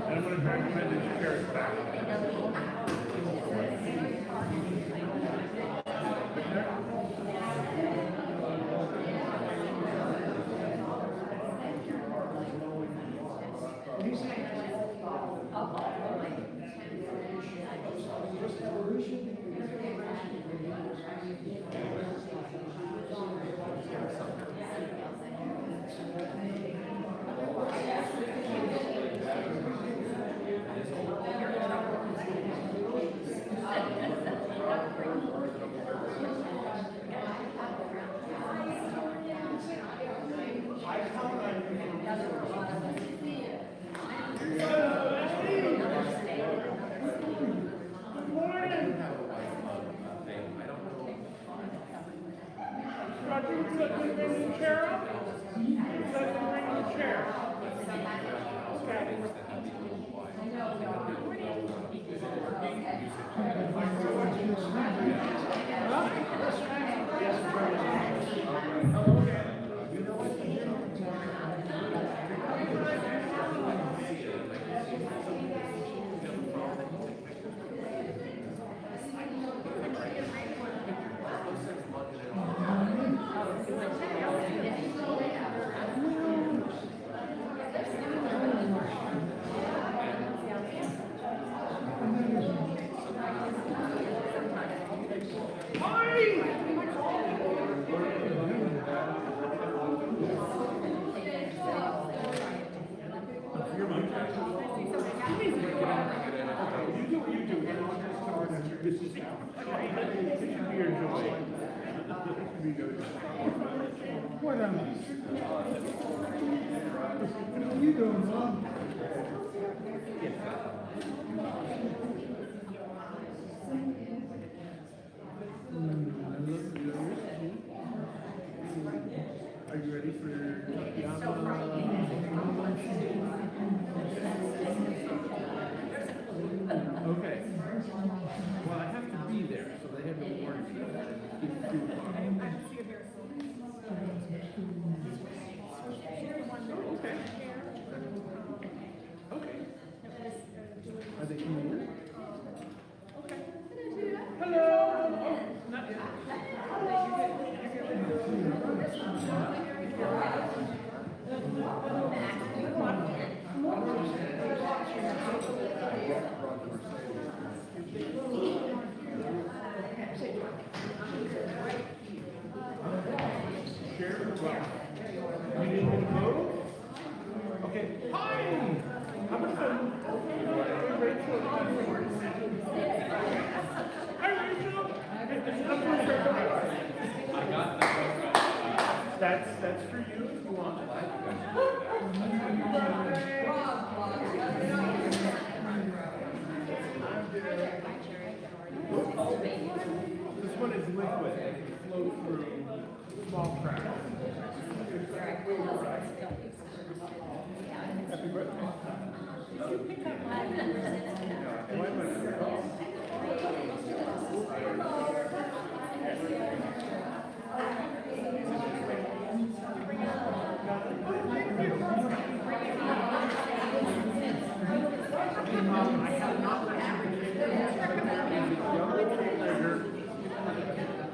I'm going to recommend that you carry it back. What am I? What are you doing, Mom? Are you ready for Okay. Well, I have to be there, so they have to warn me. Okay. Okay. Are they coming in? Okay. Hello. Oh, not yet. Share the block. You didn't want to vote? Okay. Hi! How much fun? Hey, Rachel. Hi, Rachel. I got that. That's for you if you want it. This one is liquid. It can flow through small cracks. Happy birthday.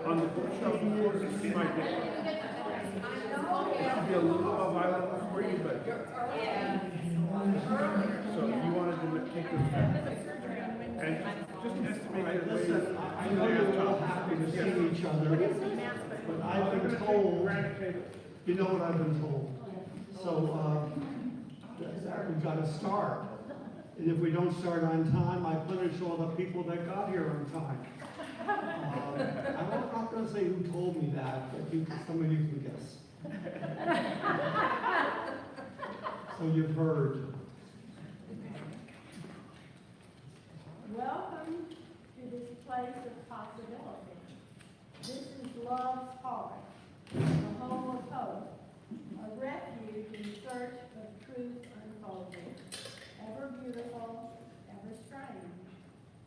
On the bookshelf before you see my gift. It should be a little available for you, but so if you wanted to take this back and just estimate it later, each other, but I've been told, you know what I've been told. So we've got to start. And if we don't start on time, I punish all the people that got here on time. I'm not going to say who told me that, but some of you can guess. So you've heard. Welcome to this place of possibility. This is love's heart, the home of hope, a refuge in search of truth unfolding, ever beautiful, ever strange.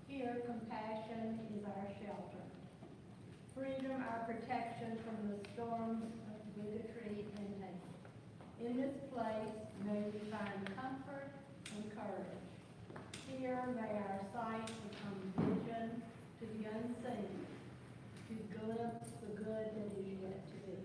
Here, compassion is our shelter, freedom our protection from the storms of bigotry and hate. In this place, may we find comfort and courage. Here, may our sight become vision to the unseen, to glimpse the good that is yet to be.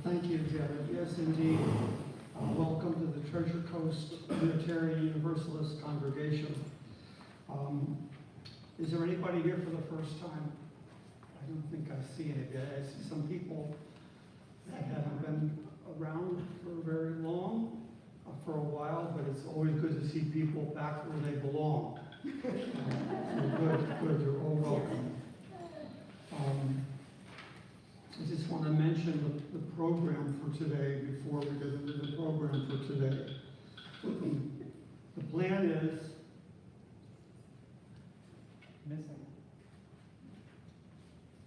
Thank you, Jared. Yes, indeed. Welcome to the Treasure Coast Unitarian Universalist Congregation. Is there anybody here for the first time? I don't think I see anybody. I see some people that haven't been around for very long, for a while, but it's always good to see people back where they belong. So good, you're all welcome. I just want to mention the program for today before we get into the program for today. The plan is Missing.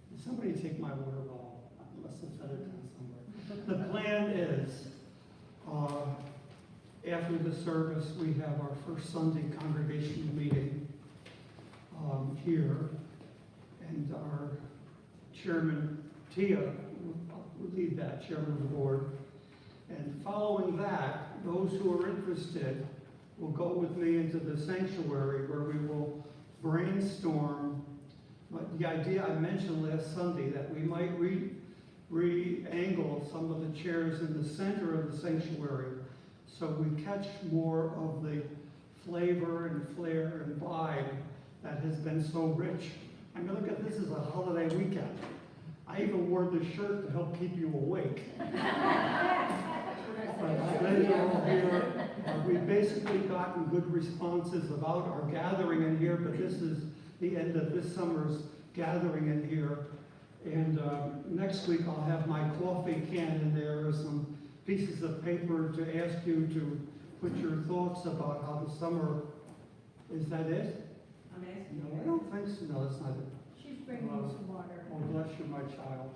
Did somebody take my water bottle? I must have set it down somewhere. The plan is, after the service, we have our first Sunday congregational meeting here, and our chairman, Tia, will lead that, chairman of the board. And following that, those who are interested will go with me into the sanctuary where we will brainstorm. But the idea I mentioned last Sunday that we might re-angle some of the chairs in the center of the sanctuary so we catch more of the flavor and flair and vibe that has been so rich. I mean, look at this is a holiday weekend. I even wore this shirt to help keep you awake. But glad you're all here. We've basically gotten good responses about our gathering in here, but this is the end of this summer's gathering in here. And next week I'll have my coffee can in there, some pieces of paper to ask you to put your thoughts about how the summer, is that it? I'm asking No, I don't think so. No, that's not it. She's bringing you some water. Oh, bless you, my child.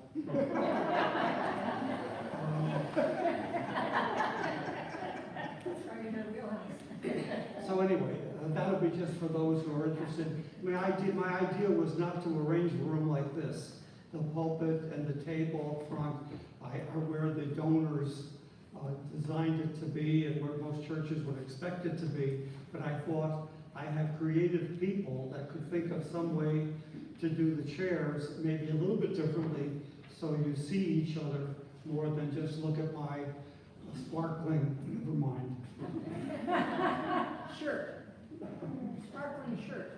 So anyway, that'll be just for those who are interested. My idea was not to arrange a room like this. The pulpit and the table up front are where the donors designed it to be and where most churches would expect it to be. But I thought I have creative people that could think of some way to do the chairs maybe a little bit differently so you see each other more than just look at my sparkling, never mind. Shirt. Sparkling shirt.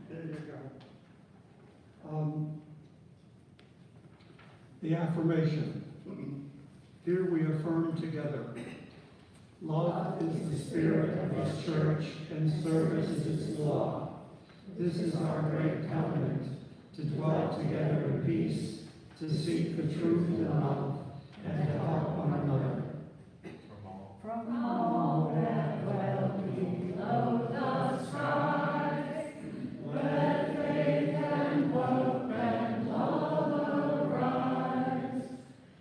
There you go. The affirmation. Here we affirm together. Love is the spirit of this church, and service is its law. This is our great covenant, to dwell together in peace, to seek the truth in love, and to help one another. From all that dwell below the skies, let faith and hope and love arise.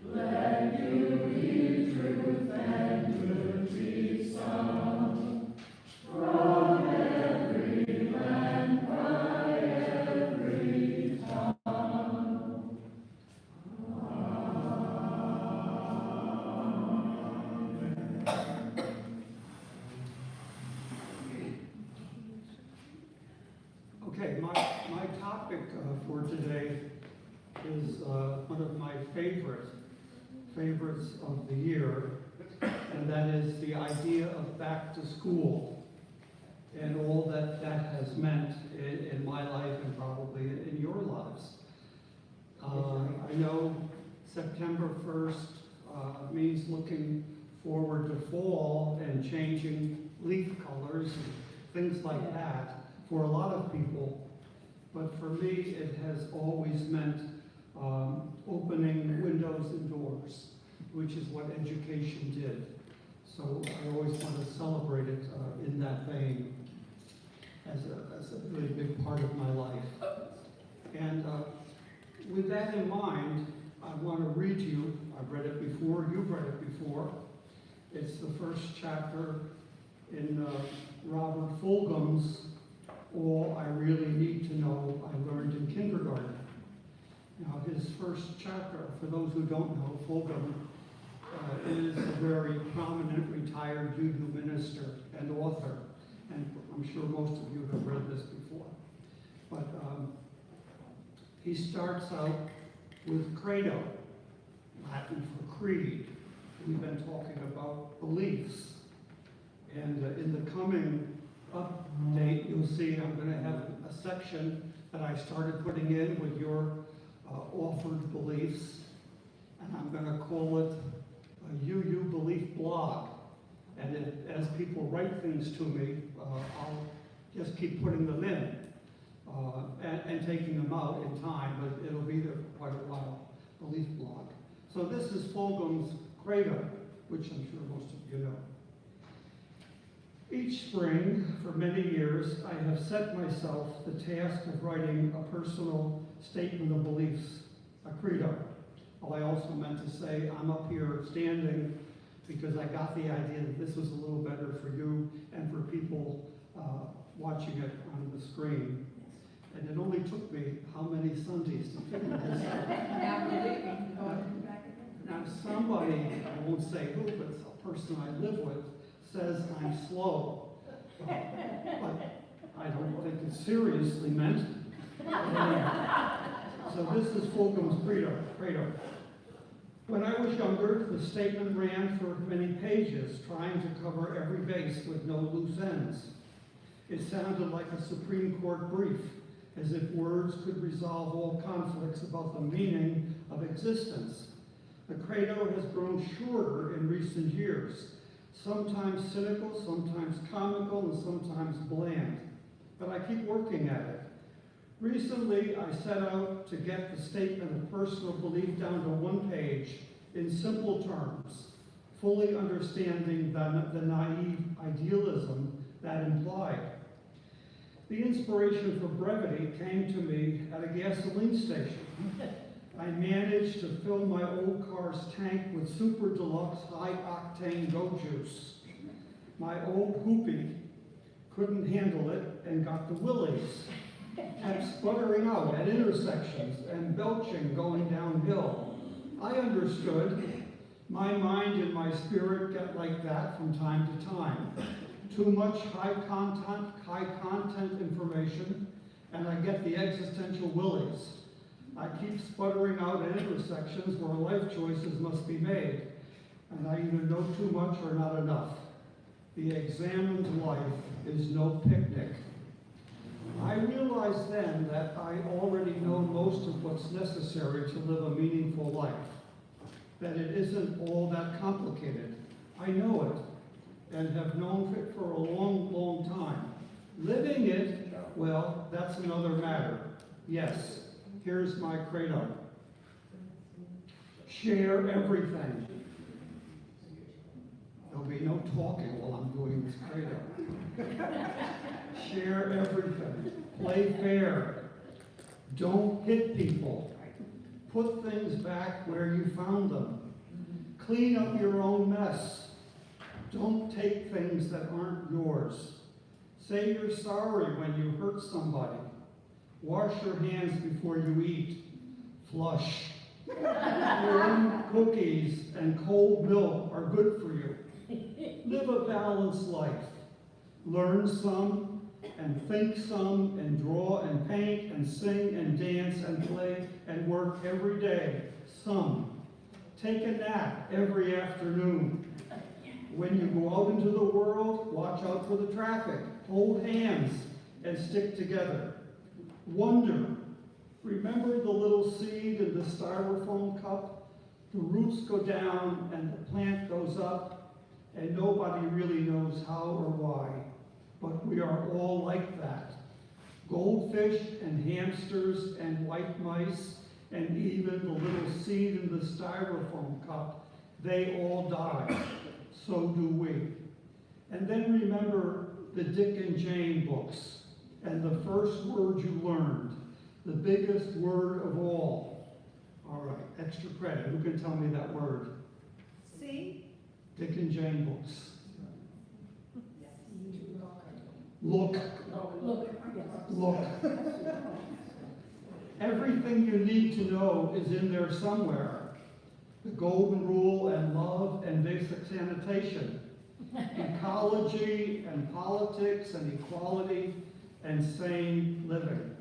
Let duty, truth, and good be sung from every land, by every tongue. Okay, my topic for today is one of my favorite favorites of the year, and that is the idea of back to school and all that that has meant in my life and probably in your lives. I know September 1st means looking forward to fall and changing leaf colors and things like that for a lot of people. But for me, it has always meant opening windows and doors, which is what education did. So I always want to celebrate it in that vein as a really big part of my life. And with that in mind, I want to read you, I've read it before, you've read it before. It's the first chapter in Robert Fulghum's All I Really Need to Know I Learned in Kindergarten. Now, his first chapter, for those who don't know, Fulghum is a very prominent retired Judo minister and author, and I'm sure most of you have read this before. But he starts out with credo, Latin for creed. We've been talking about beliefs. And in the coming update, you'll see I'm going to have a section that I started putting in with your offered beliefs. And I'm going to call it a UU Belief Blog. And as people write things to me, I'll just keep putting them in and taking them out in time, but it'll be there for quite a while, Belief Blog. So this is Fulghum's Credo, which I'm sure most of you know. Each spring, for many years, I have set myself the task of writing a personal statement of beliefs, a credo. Well, I also meant to say I'm up here standing because I got the idea that this was a little better for you and for people watching it on the screen. And it only took me how many Sundays to figure this out. Now somebody, I won't say who, but a person I live with, says I'm slow. But I don't think it's seriously meant. So this is Fulgham's credo. When I was younger, the statement ran for many pages, trying to cover every base with no loose ends. It sounded like a Supreme Court brief, as if words could resolve all conflicts about the meaning of existence. The credo has grown shorter in recent years, sometimes cynical, sometimes comical, and sometimes bland. But I keep working at it. Recently, I set out to get the statement of personal belief down to one page in simple terms, fully understanding the naive idealism that implied. The inspiration for brevity came to me at a gasoline station. I managed to fill my old car's tank with super deluxe high-octane Go Juice. My old hoopy couldn't handle it and got the willies. Kept sputtering out at intersections and belching going downhill. I understood. My mind and my spirit get like that from time to time. Too much high content information, and I get the existential willies. I keep sputtering out at intersections where life choices must be made, and I either know too much or not enough. The examined life is no picnic. I realized then that I already know most of what's necessary to live a meaningful life, that it isn't all that complicated. I know it, and have known it for a long, long time. Living it, well, that's another matter. Yes, here's my credo. Share everything. There'll be no talking while I'm doing this credo. Share everything. Play fair. Don't hit people. Put things back where you found them. Clean up your own mess. Don't take things that aren't yours. Say you're sorry when you hurt somebody. Wash your hands before you eat. Flush. Your own cookies and cold milk are good for you. Live a balanced life. Learn some and think some and draw and paint and sing and dance and play and work every day. Some. Take a nap every afternoon. When you go out into the world, watch out for the traffic. Hold hands and stick together. Wonder. Remember the little seed in the styrofoam cup? The roots go down and the plant goes up, and nobody really knows how or why. But we are all like that. Goldfish and hamsters and white mice and even the little seed in the styrofoam cup, they all die. So do we. And then remember the Dick and Jane books and the first word you learned, the biggest word of all. All right, extra credit. Who can tell me that word? See? Dick and Jane books. Look. Look. Everything you need to know is in there somewhere. The golden rule and love and basic sanitation. Ecology and politics and equality and sane living.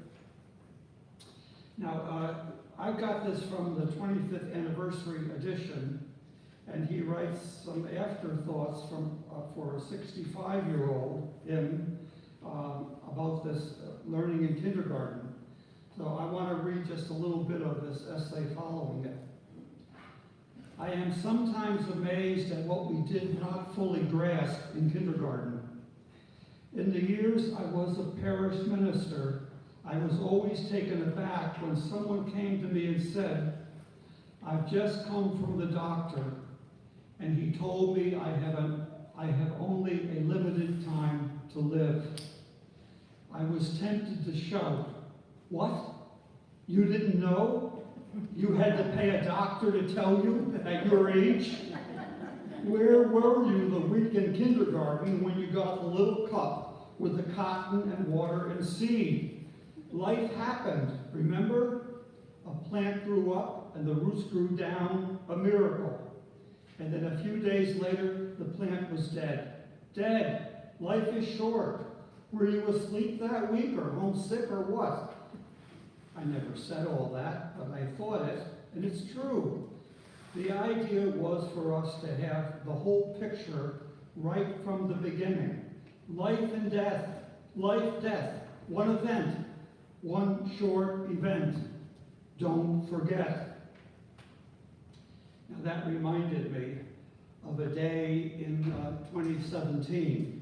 Now, I got this from the 25th anniversary edition, and he writes some afterthoughts for a 65-year-old him about this learning in kindergarten. So I want to read just a little bit of this essay following it. I am sometimes amazed at what we did not fully grasp in kindergarten. In the years I was a parish minister, I was always taken aback when someone came to me and said, "I've just come from the doctor, and he told me I have only a limited time to live." I was tempted to shout, "What? You didn't know? You had to pay a doctor to tell you at your age? Where were you the week in kindergarten when you got the little cup with the cotton and water and seed? Life happened, remember? A plant grew up and the roots grew down, a miracle. And then a few days later, the plant was dead. Dead. Life is short. Were you asleep that week or homesick or what?" I never said all that, but I thought it, and it's true. The idea was for us to have the whole picture right from the beginning. Life and death, life, death, one event, one short event. Don't forget. Now that reminded me of a day in 2017.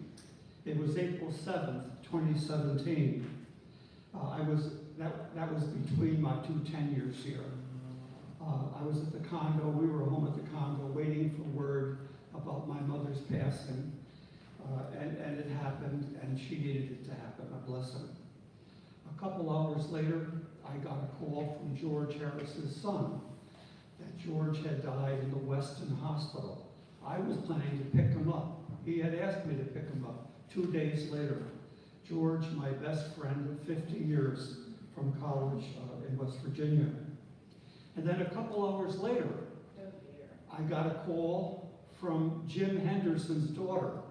It was April 7th, 2017. That was between my two tenures here. I was at the condo, we were home at the condo waiting for word about my mother's passing. And it happened, and she needed it to happen, a blessing. A couple hours later, I got a call from George Harris's son, that George had died in the Weston Hospital. I was planning to pick him up. He had asked me to pick him up 2 days later. George, my best friend of 50 years from college in West Virginia. And then a couple hours later, I got a call from Jim Henderson's daughter.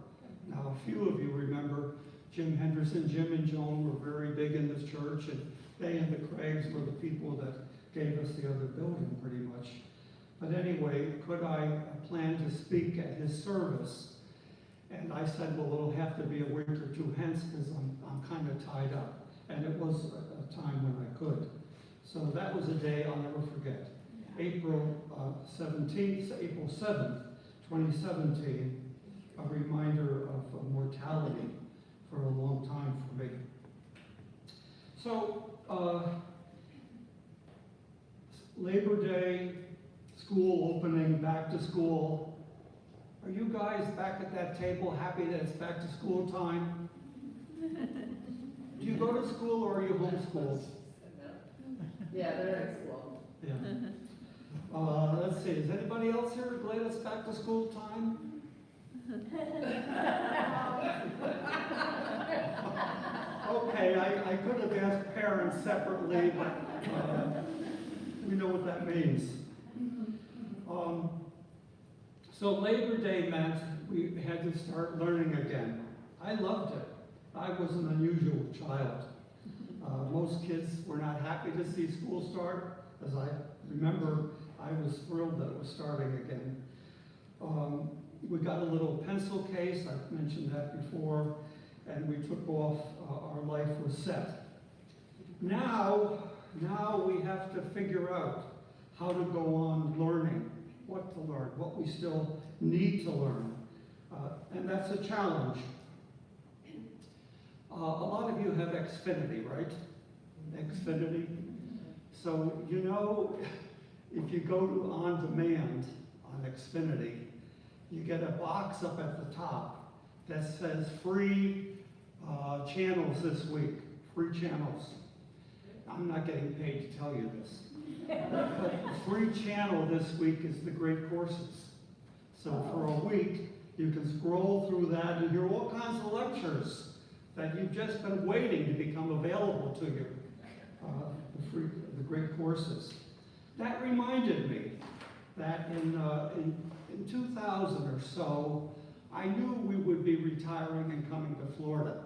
Now, a few of you remember Jim Henderson. Jim and Joan were very big in this church, and they and the Craigs were the people that gave us the other building pretty much. But anyway, could I plan to speak at his service? And I said, well, it'll have to be a week or two hence because I'm kind of tied up. And it was a time when I could. So that was a day I'll never forget. April 7th, 2017, a reminder of mortality for a long time for me. So, Labor Day, school opening, back to school. Are you guys back at that table happy that it's back to school time? Do you go to school or are you homeschooled? Yeah, they're at school. Yeah. Let's see, is anybody else here glad it's back to school time? Okay, I could have asked parents separately, but we know what that means. So Labor Day meant we had to start learning again. I loved it. I was an unusual child. Most kids were not happy to see school start, as I remember I was thrilled that it was starting again. We got a little pencil case, I've mentioned that before, and we took off, our life was set. Now we have to figure out how to go on learning, what to learn, what we still need to learn. And that's a challenge. A lot of you have Xfinity, right? Xfinity. So you know, if you go to On Demand on Xfinity, you get a box up at the top that says free channels this week, free channels. I'm not getting paid to tell you this. But the free channel this week is the Great Courses. So for a week, you can scroll through that and hear all kinds of lectures that you've just been waiting to become available to you. The Great Courses. That reminded me that in 2000 or so, I knew we would be retiring and coming to Florida.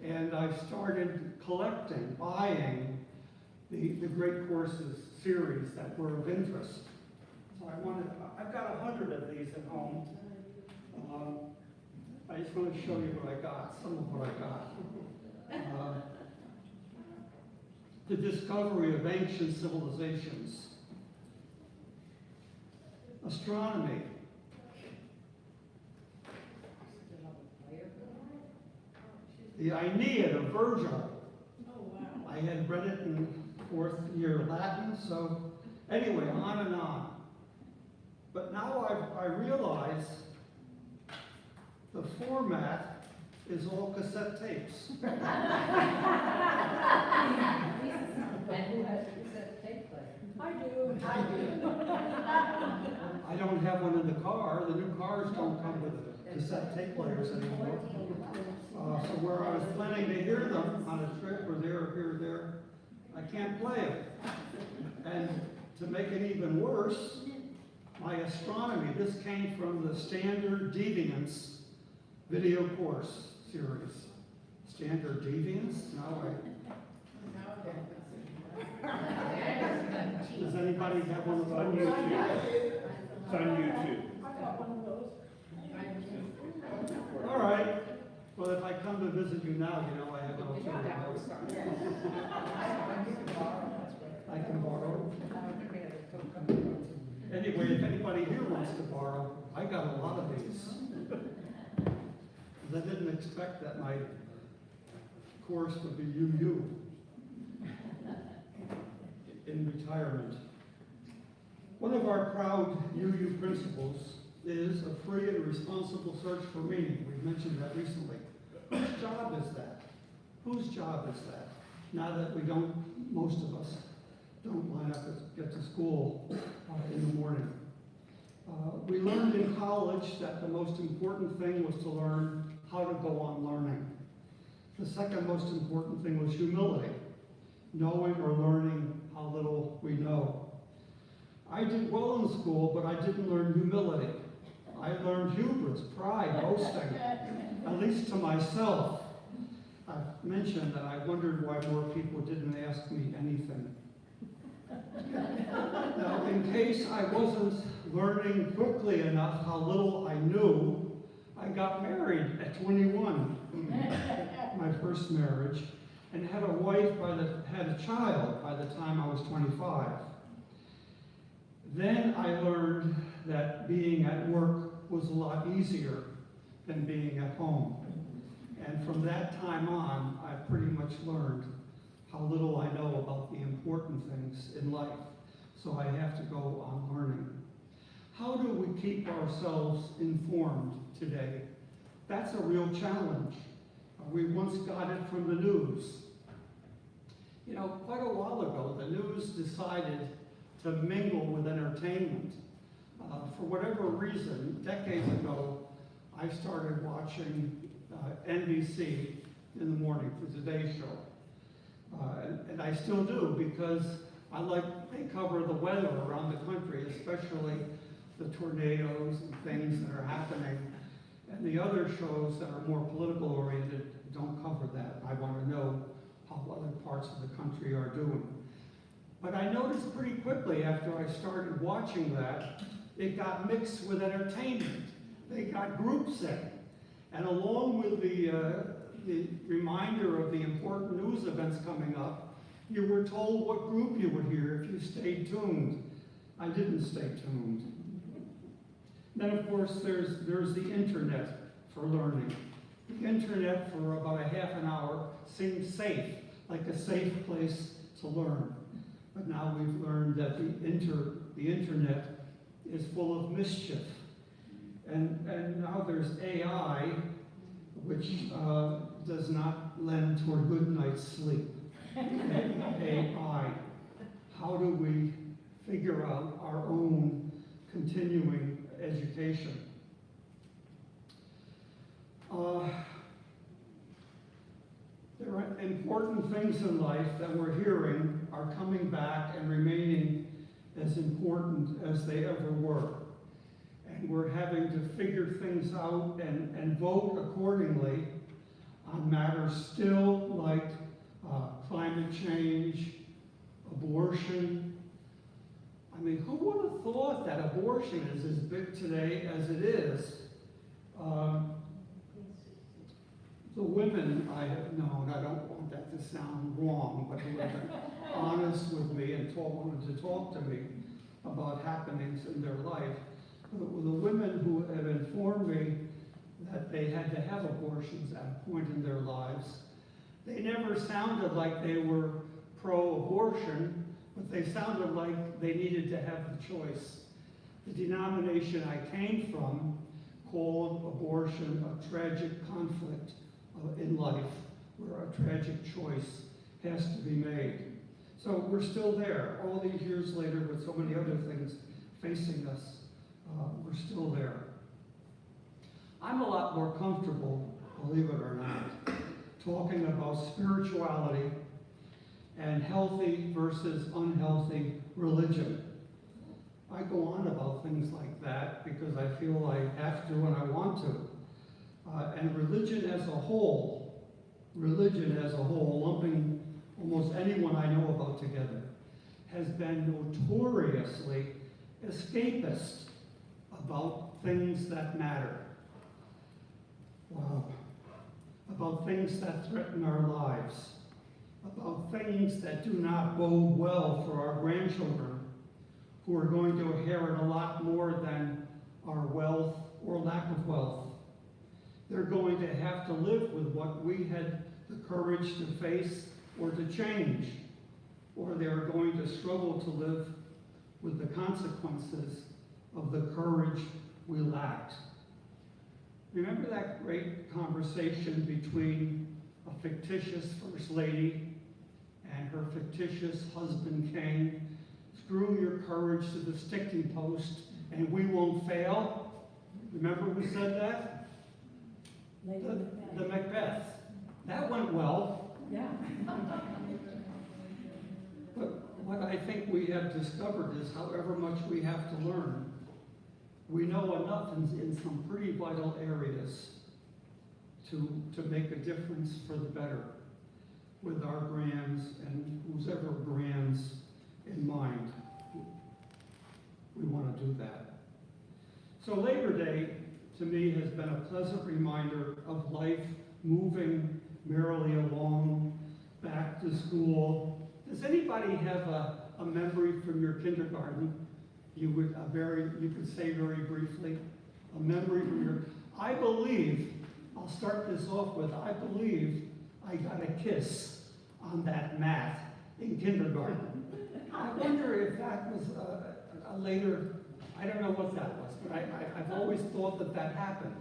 And I started collecting, buying the Great Courses series that were of interest. So I've got 100 of these at home. I just want to show you what I got, some of what I got. The discovery of ancient civilizations. Astronomy. The Aeneid of Virgil. Oh, wow. I had read it in 4th year Latin, so anyway, on and on. But now I realize the format is all cassette tapes. And who has a cassette tape player? I do. I don't have one in the car. The new cars don't come with cassette tape players anymore. So where I was planning to hear them on a trip or there, I can't play them. And to make it even worse, my astronomy, this came from the Standard Deviance video course series. Standard Deviance? No, does anybody have one of It's on those? YouTube. It's on YouTube. I got one of those. All right. Well, if I come to visit you now, you know I have an alternative. I can borrow. Anyway, if anybody here wants to borrow, I got a lot of these. I didn't expect that my course would be UU in retirement. One of our proud UU principles is a free and responsible search for meaning. We've mentioned that recently. Whose job is that? Whose job is that? Now that most of us don't line up to get to school in the morning. We learned in college that the most important thing was to learn how to go on learning. The second most important thing was humility, knowing or learning how little we know. I did well in school, but I didn't learn humility. I learned hubris, pride, boasting, at least to myself. I've mentioned that I wondered why more people didn't ask me anything. Now, in case I wasn't learning quickly enough how little I knew, I got married at 21, my first marriage, and had had a child by the time I was 25. Then I learned that being at work was a lot easier than being at home. And from that time on, I pretty much learned how little I know about the important things in life. So I have to go on learning. How do we keep ourselves informed today? That's a real challenge. We once got it from the news. You know, quite a while ago, the news decided to mingle with entertainment. For whatever reason, decades ago, I started watching NBC in the morning, the Today Show. And I still do, because they cover the weather around the country, especially the tornadoes and things that are happening. And the other shows that are more political oriented don't cover that. I want to know how other parts of the country are doing. But I noticed pretty quickly after I started watching that, it got mixed with entertainment. They got groups in. And along with the reminder of the important news events coming up, you were told what group you would hear if you stayed tuned. I didn't stay tuned. Then, of course, there's the internet for learning. The internet for about a half an hour seemed safe, like a safe place to learn. But now we've learned that the internet is full of mischief. And now there's AI, which does not lend toward a good night's sleep. AI. How do we figure out our own continuing education? There are important things in life that we're hearing are coming back and remaining as important as they ever were. And we're having to figure things out and vote accordingly on matters still like climate change, abortion. I mean, who would have thought that abortion is as big today as it is? The women I have known, I don't want that to sound wrong, but who have been honest with me and wanted to talk to me about happenings in their life. The women who have informed me that they had to have abortions at a point in their lives, they never sounded like they were pro-abortion, but they sounded like they needed to have the choice. The denomination I came from called abortion a tragic conflict in life, where a tragic choice has to be made. So we're still there, all these years later, with so many other things facing us. We're still there. I'm a lot more comfortable, believe it or not, talking about spirituality and healthy versus unhealthy religion. I go on about things like that because I feel I have to and I want to. And religion as a whole, lumping almost anyone I know about together, has been notoriously escapist about things that matter, about things that threaten our lives, about things that do not bode well for our grandchildren, who are going to inherit a lot more than our wealth or lack of wealth. They're going to have to live with what we had the courage to face or to change, or they're going to struggle to live with the consequences of the courage we lacked. Remember that great conversation between a fictitious first lady and her fictitious husband king? Screw your courage to the sticking post and we won't fail. Remember who said that? The Macbeth. That went well. Yeah. But what I think we have discovered is however much we have to learn, we know enough in some pretty vital areas to make a difference for the better with our grands and whose ever grands in mind. We want to do that. So Labor Day, to me, has been a pleasant reminder of life moving merrily along, back to school. Does anybody have a memory from your kindergarten you could say very briefly? A memory from your, I believe, I'll start this off with, I believe I got a kiss on that mat in kindergarten. I wonder if that was a later, I don't know what that was, but I've always thought that happened.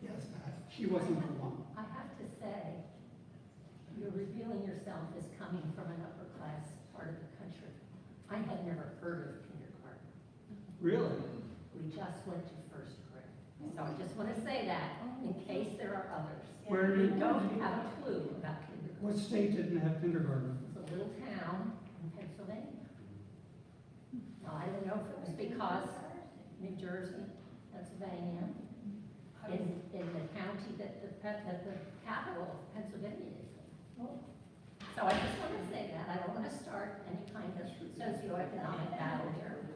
Yes, Pat, she wasn't the one. I have to say, you're revealing yourself as coming from an upper class part of the country. I had never heard of kindergarten. Really? We just went to first grade. So I just want to say that in case there are others. Where We did- don't have a clue about kindergarten. What state didn't have kindergarten? It's a little town in Pennsylvania. Now, I don't know if it was because New Jersey, Pennsylvania, in the county that the capital of Pennsylvania is in. So I just want to say that. I don't want to start any kind of socioeconomic background.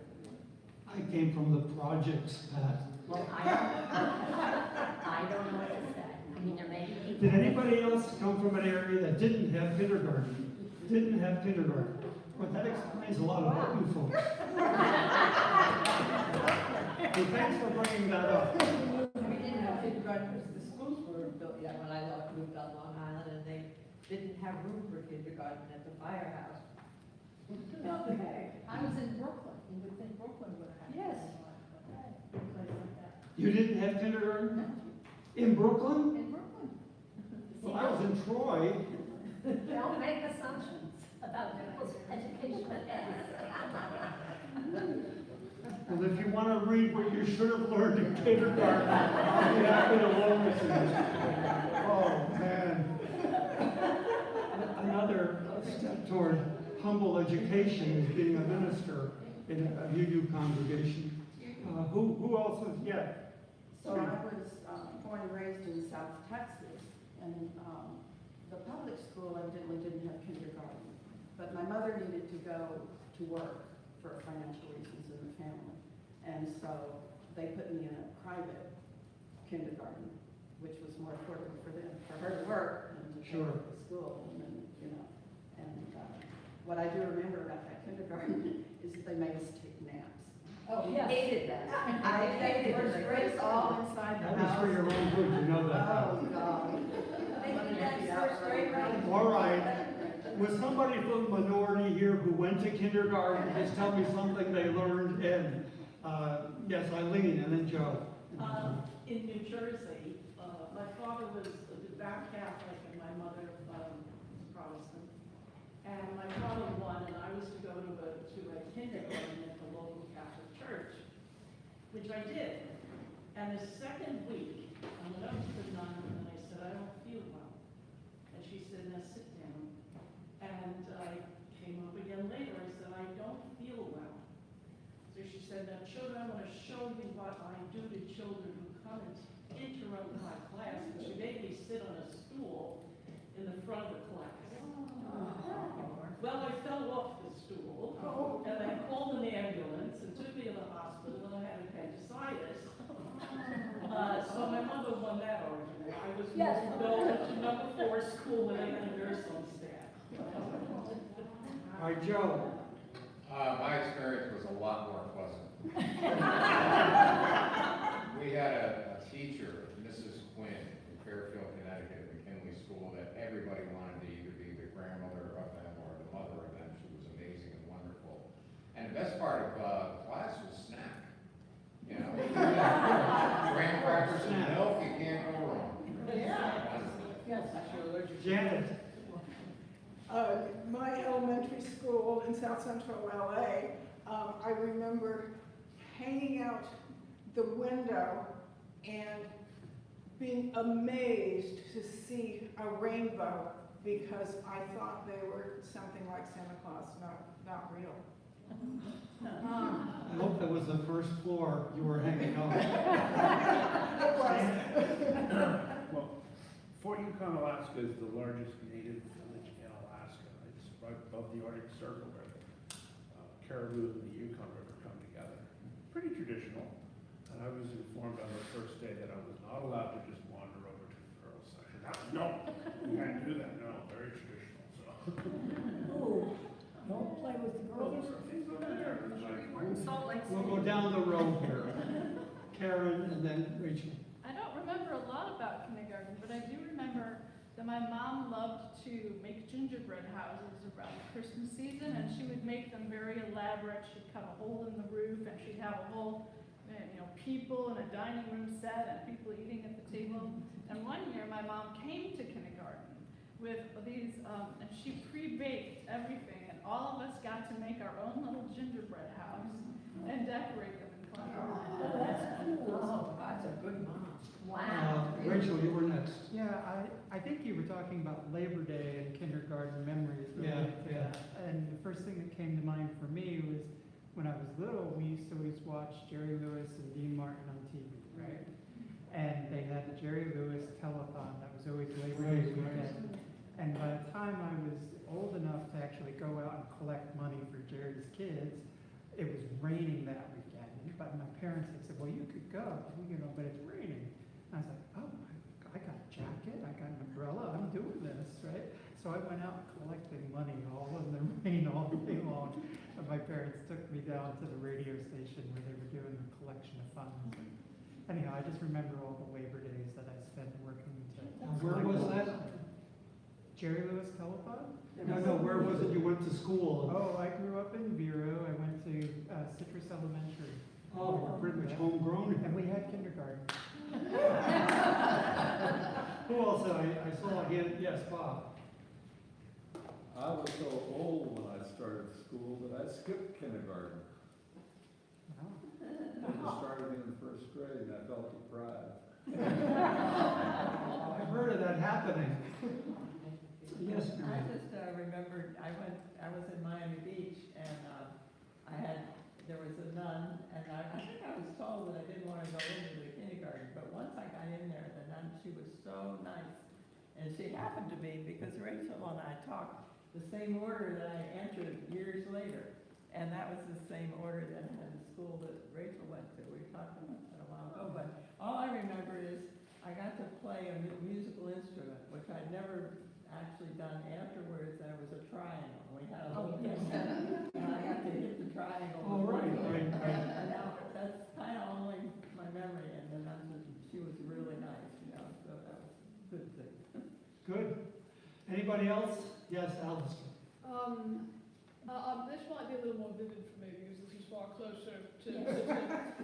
I came from the projects, Pat. Well, I don't know what to say. I mean, there may be people. Did anybody else come from an area that didn't have kindergarten? Didn't have kindergarten? Well, that explains a lot about you folks. Well, thanks for bringing that up. We didn't have kindergarten because the schools were built yet when I moved on Long Island, and they didn't have room for kindergarten at the firehouse. Okay. I was in Brooklyn, you would think Brooklyn would have. Yes. You didn't have kindergarten? In Brooklyn? In Brooklyn. Well, I was in Troy. Don't make assumptions about people's education. Well, if you want to read what you should have learned in kindergarten, I'll be happy to loan it to you. Oh, man. Another step toward humble education is being a minister in a UU congregation. Who else is, yeah? So I was born and raised in South Texas, and the public school evidently didn't have kindergarten. But my mother needed to go to work for financial reasons in the family. And so they put me in a private kindergarten, which was more affordable for them, for her to work and to pay Sure. for the school. And then, you know, and what I do remember about that kindergarten is that they made us take naps. Oh, yes. Hated that. I hated first grade all inside the That house. was for your own good, you know that. Oh, God. Maybe that's first grade, right? All right. Was somebody from the minority here who went to kindergarten? Just tell me something they learned in. Yes, Eileen, and then Joe. In New Jersey, my father was a devout Catholic and my mother was Protestant. And my father won, and I was to go to a kindergarten at the local Catholic church, which I did. And the second week, I went up to the nun and I said, I don't feel well. And she said, now sit down. And I came up again later, I said, I don't feel well. So she said, now children, I want to show you what I do to children who come and interrupt my class. And she made me sit on a stool in the front of the class. Well, I fell off the stool, and they called an ambulance and took me to the hospital, and I had appendicitis. So my mother won that argument. I was Yes. moved over to number 4 school when I had a nurse on staff. All right, Joe. My experience was a lot more pleasant. We had a teacher, Mrs. Quinn, in Fairfield, Connecticut, at McKinley School, that everybody wanted to either be the grandmother of them or the mother of them. She was amazing and wonderful. And the best part of class was snack. You know, graham crackers and milk, you can't go wrong. Yes, you're allergic. Janet. My elementary school in South Central LA, I remember hanging out the window and being amazed to see a rainbow because I thought they were something like Santa Claus, not real. I hope that was the first floor you were hanging on. It was. Well, Fort Yukon, Alaska is the largest native village in Alaska. It's right above the Arctic Circle where the Caribou and the Yukon River come together. Pretty traditional. And I was informed on the first day that I was not allowed to just wander over to the girls' section. No, you can't do that. No, very traditional. So. Ooh, don't play with the Well, girls. there are things over there. It's like, We'll go down the road here. Karen and then Rachel. I don't remember a lot about kindergarten, but I do remember that my mom loved to make gingerbread houses around Christmas season, and she would make them very elaborate. She'd cut a hole in the roof, and she'd have a whole, people in a dining room set and people eating at the table. And one year, my mom came to kindergarten with these, and she pre-baked everything, and all of us got to make our own little gingerbread house and decorate them in kindergarten. Oh, that's cool. Oh, that's a good mom. Wow. Rachel, you were next. Yeah, I think you were talking about Labor Day and kindergarten memories related to Yeah. that. And the first thing that came to mind for me was when I was little, we used to always watch Jerry Lewis and Dean Martin on TV, right? And they had the Jerry Lewis telethon that was always Labor Day Right, right. weekend. And by the time I was old enough to actually go out and collect money for Jerry's kids. It was raining that weekend, but my parents had said, well, you could go, but it's raining. And I was like, oh, I got a jacket, I got an umbrella, I'm doing this, right? So I went out collecting money all in the rain all day long. And my parents took me down to the radio station where they were doing the collection of funds. Anyhow, I just remember all the Labor Days that I spent working to. Where was that? Jerry Lewis Telethon? No, where was it you went to school? Oh, I grew up in Vero. I went to Citrus Elementary. Oh, we're pretty much homegrown. And we had kindergarten. Who else? I saw a hand, yes, Bob. I was so old when I started school that I skipped kindergarten. Wow. I just started in first grade and I felt deprived. I've heard of that happening. Yes, I ma'am. just remembered, I was in Miami Beach, and there was a nun, and I think I was told that I didn't want to go into the kindergarten, but once I got in there, the nun, she was so nice. And she happened to be, because Rachel and I talked the same order that I entered years later, and that was the same order that in the school that Rachel went to. We talked about that a while ago, but all I remember is I got to play a musical instrument, which I'd never actually done afterwards. There was a triangle. We had a little and I got to hit the triangle. Oh, right. And now that's kind of only my memory, and then she was really nice, so that was a good thing. Good. Anybody else? Yes, Alistair. This might be a little more vivid for me because this is far closer to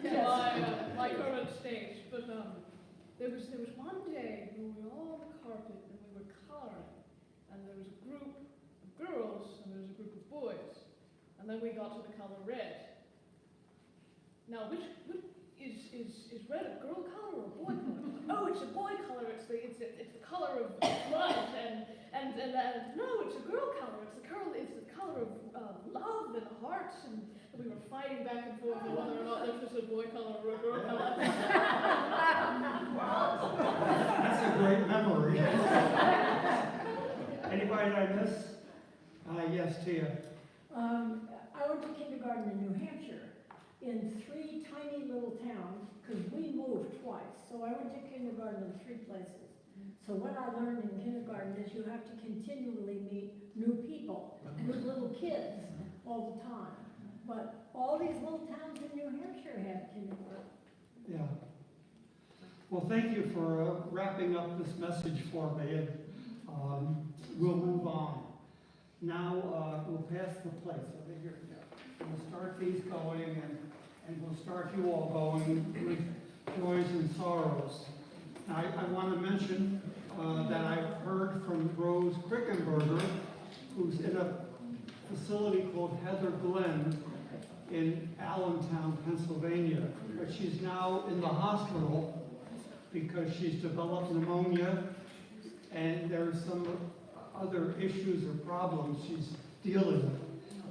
Yes. my current stage. But there was one day when we were all on the carpet and we were coloring, and there was a group of girls and there was a group of boys, and then we got to the color red. Now, which is red a girl color or a boy color? Oh, it's a boy color. It's the color of blood, and no, it's a girl color. It's the color of love and hearts, and we were fighting back and forth on whether or not this was a boy color or a girl color. That's a great memory. Anybody I miss? Yes, Tia. I went to kindergarten in New Hampshire in 3 tiny little towns because we moved twice. So I went to kindergarten in 3 places. So what I learned in kindergarten is you have to continually meet new people, new little kids all the time. But all these little towns in New Hampshire had kindergarten. Yeah. Well, thank you for wrapping up this message for me, and we'll move on. Now, we'll pass the plates over here. We'll start these going, and we'll start you all going with joys and sorrows. I want to mention that I've heard from Rose Krickenberger, who's in a facility called Heather Glen in Allentown, Pennsylvania. But she's now in the hospital because she's developed pneumonia, and there's some other issues or problems she's dealing with.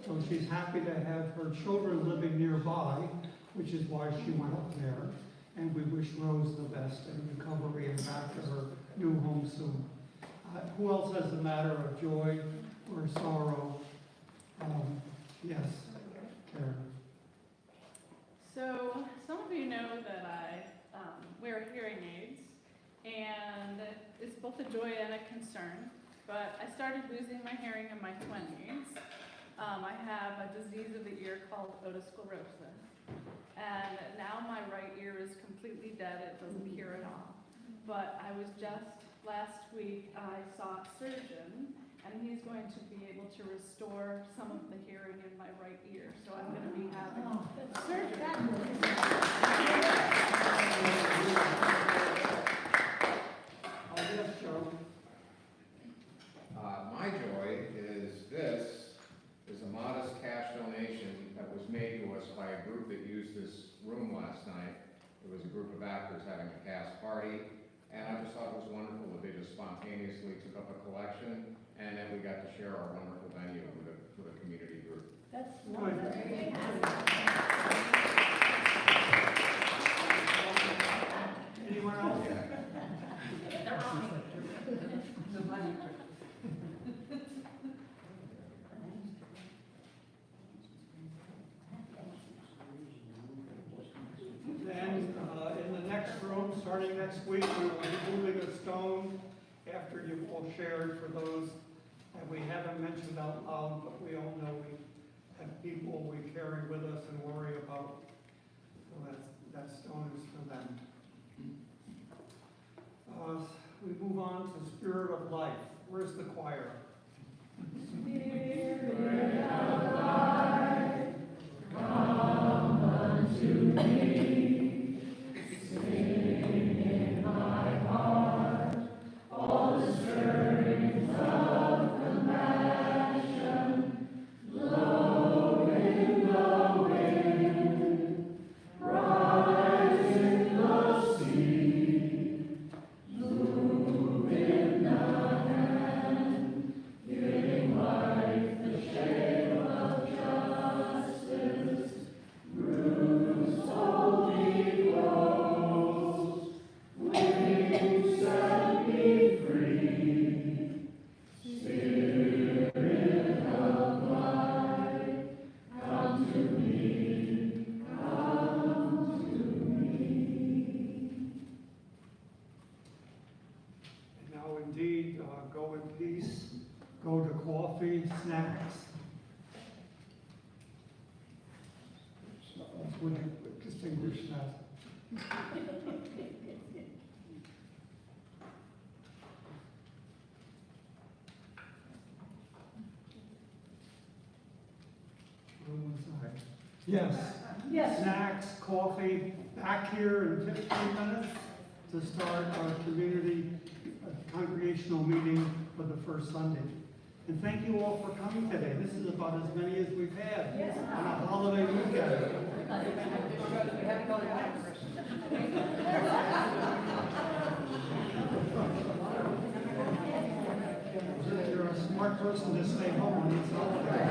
So she's happy to have her children living nearby, which is why she went up there. And we wish Rose the best in recovery and back to her new home soon. Who else has a matter of joy or sorrow? Yes, Karen. So, some of you know that I wear hearing aids, and it's both a joy and a concern. But I started losing my hearing in my 20s. I have a disease of the ear called otosclerosis. And now my right ear is completely dead. It doesn't hear at all. But I was last week, I saw a surgeon, and he's going to be able to restore some of the hearing in my right ear. So I'm going to be having surgery. Yes, Joe. My joy is this is a modest cash donation that was made to us by a group that used this room last night. It was a group of actors having a cast party, and I just thought it was wonderful that they just spontaneously took up a collection, and then we got to share our wonderful venue with a community group. That's Good. wonderful. Anyone else? The money. starting next week, we will be moving a stone after you've all shared for those that we haven't mentioned out loud, but we all know we have people we carry with us and worry about. So that stone is for them. We move on to Spirit of Life. Where's the choir? Spirit of life, come unto me. Sing in my heart all the stirrings of compassion. Blow in the wind, rise in the sea, move in the hand, giving life the shape of justice. Roots holy grows, wings set me free. Spirit of life, come to me, come to me. And now indeed, go in peace, go to coffee, snacks. Would you distinguish that? Yes. Yes. Snacks, coffee, back here in 15 minutes to start our community congregational meeting for the first Sunday. And thank you all for coming today. This is about as many as we've had Yes. on a holiday weekend. If you're a smart person, just stay home on this holiday.